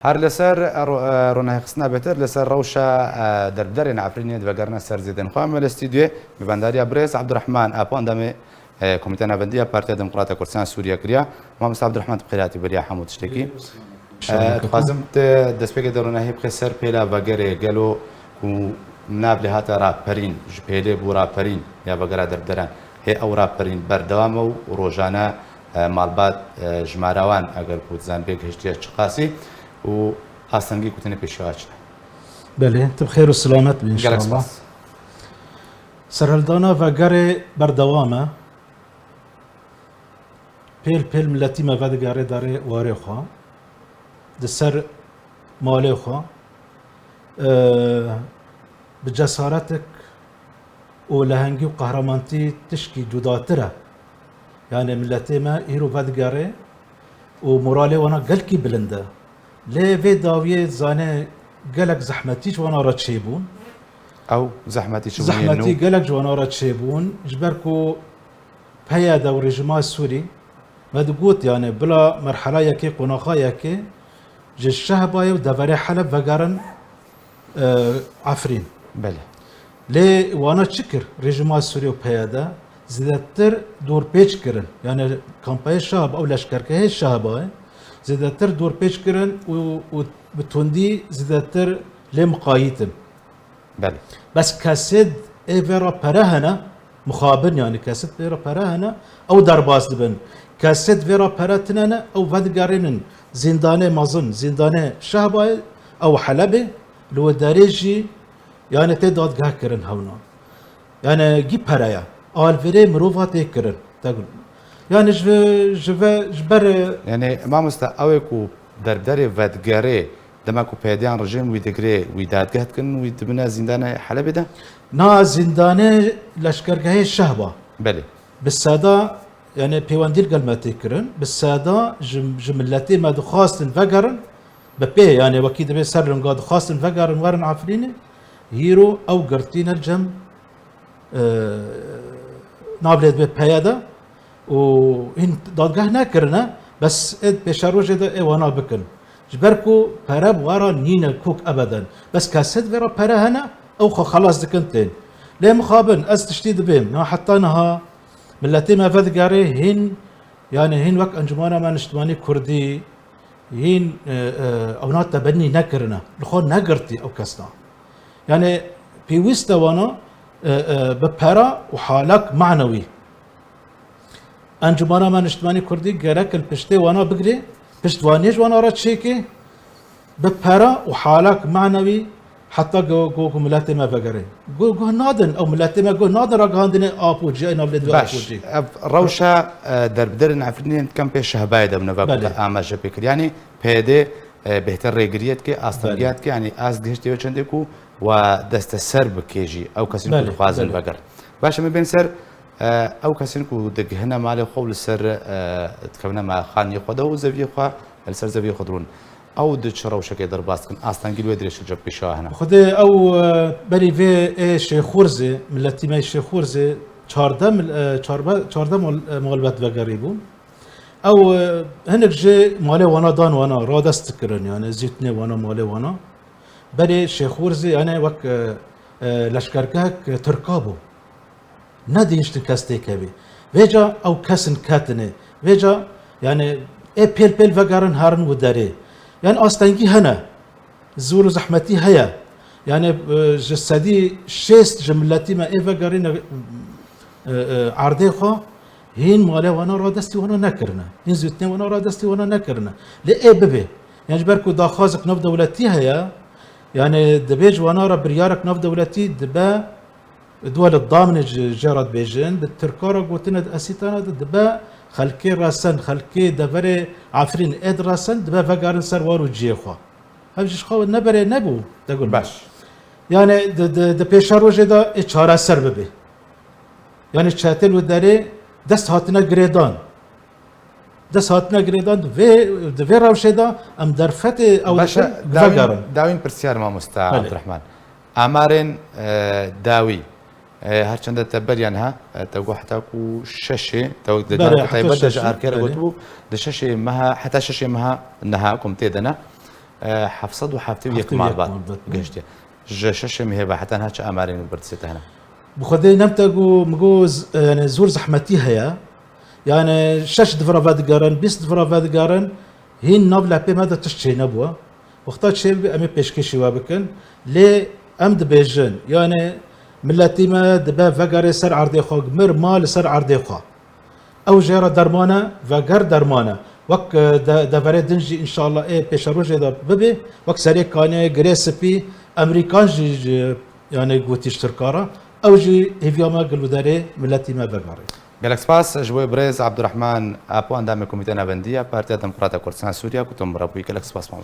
هر لسر رونه خصنا بهتر لسر روشا دربدرين عفريني دبقرنا سر زيدن خام الاستوديو ببنداريا بريس عبد الرحمن ابان دمي كوميتي نافنديه بارتي ديمقراطيه كردستان سوريا كريا محمد عبد الرحمن بخيراتي بريا حمود تشتكي تخازمت دسبيك درونه هي بخسر بلا بقري قالوا نابل هاتا رابرين جبيلي بو رابرين يا بقرا دربدران هي او رابرين بردوامو روجانا مالبات جماراوان اگر بوتزان بيك هشتيا چقاسي و هاستنگی كنتني بيشواچ بله انت بخير والسلامات ان شاء الله سرهلدانا وگره بردوامه پیل ملتی ما ودگاره داره واره خوا دسر ماله خوا بجسارتك ولهنگی و قهرمانتی تشکی جداتره يعني ملتي ما هيرو ودگاره و مراله وانا قلقي بلنده ليه في داوية زانه قلق زحمتيش وانا را تشيبون او زحمتي شو زحمتي قلق وانا را تشيبون جبركو بهيا دو رجما السوري ما تقوت يعني بلا مرحلة يكي قناخا يكي جي الشهباية ودفري حلب وقارن عفرين بله ليه وانا تشكر رجما السوري وبهيا دا زيادتر دور بيش كرن يعني كامباي الشهب او لشكركه هي الشهباية زيادتر دور بيش كرن و بتوندي زيادتر لمقايتن بله بس كاسد ايفرا براهنا مخابن يعني كاسد فيرا براهنا او درباز دبن كاسد فيرا براتنا او فدقارين زندانه مازن زندانه شهباي او حلبة لو داريجي يعني تداد قاه كرن هونا يعني جي برايا آلفري مروفا تكرن تقول يعني جبر يعني ما مستا اويكو دردري ودگاري دماكو بيديان رجيم ويدگري ويدادگهت كن ويدبنا زندان حلب ده نا زندانه لشكرگاه الشهبة بله بالسادة يعني بيوانديل قال ما تكرن بالسادة جملتي ما دخاستن فقرن ببي يعني وكيد بي سرن قاد خاستن فقرن ورن عفريني هيرو او قرتين الجم نابلت ببياده وهن دادگاه نکرنه بس اد بشروج ده ایوانا بکن جبركو پرب ورا نين كوك ابدا بس كاسد ورا پره هنا او خلاص دكنتين ليه مخابن از تشتيد بهم حتى نها ملتي ما فذقاري هن يعني هن وك انجمانا ما نشتماني كردي هن او نات تبني نكرنا لخون نقرتي او كسنا يعني في وسط وانا بپرا وحالك معنوي انجمانا ما نشتماني كردي گرك الپشتي وانا بگري پشتوانيش وانا را تشيكي بپرا وحالك معنوي حتى جو ملاتي ما بگري جو نادن او ملاتي ما جو نادن را گاندن آپو جي انا بلد آپو جي روشا دربدرن عفرين كم بيش شهبايد من باكو اعمال بكر يعني بهدي بهتر ريغريت كي استنجات كي يعني از دهشتي وچندكو ودست السرب كيجي او كسين كل خوازن بقر باش ما بين سر او كسين كو دق هنا مالي خول السر تكونا مع خان يخودا وزبي خوا السر زبي خضرون او دچ روشه كي درباستكن استنجل ودريش جب بشا هنا خدي او بري في شيخورزي ملتي ما شيخورزي 14 مغلبات بقريبون او هنك جي مالي وانا دان وانا رادست كرن يعني زيتني وانا مالي وانا بري شيخورزي انا وك لشكركاك تركابو نديشت كاستي كبي ويجا او كاسن كاتني ويجا يعني بيل وقارن هارن وداري يعني استنجي هنا زور زحمتي هيا يعني جسدي شيست جملتي ما وقارين عرضي خو هين مالي وانا رادستي وانا نكرنا هين زيتني وانا رادستي وانا نكرنا ليه ببي يعني جبركو داخازك نف دولتي هيا يعني دبيج وانا را بريارك نف دولتي دبا دول الضامن جارت بيجن بالتركارة قوتنا اسيتانا دبا خلكي راسن خلكي دبري عفرين اد راسن دبا فقارن سروارو جيخوا همش خو نبري نبو تقول باش يعني د بيشارو جدا اشاره سر ببي يعني تشاتل وداري دست هاتنا جريدان دست هاتنا جريدان في راوشيدا ام درفت او داوين برسيار ما مستا عبد الرحمن امارين داوي هرچند تبريان ها توقع حتى كو ششه توقع تايبد اركير قلتو د ششه مها حتى ششه مها انها كم تيدنا حفصد وحفتي ويك حفتي مع ويك بعض مع بعض. قشتي جشش مهبة حتى هاتش أمارين بردسيت هنا بخدي نمتقو مجوز يعني زور زحمتي هيا يعني شش دفرا فادقارن 20 دفرا فادقارن هين نابلا بي ماذا تشتي نبوه وقتات شيء امي بيشكشي وابكن لي امد بيجن يعني ملاتي ما دبا فقاري سر عردي خو مر مال سر عردي خو او جيرا درمانه فقر درمانه وك دفري دنجي ان شاء الله ايه بيشروجي دا ببي وك سري كاني جريس بي امريكان جي يعني قوتي اشتركارا او جي هيفياما قلو داري ملاتي ما فقاري قالك سباس جوي بريز عبد الرحمن أبو أندام كوميتي نابندية بارتيا ديمقراطية كردستان سوريا كنتم مربوي قالك سباس مع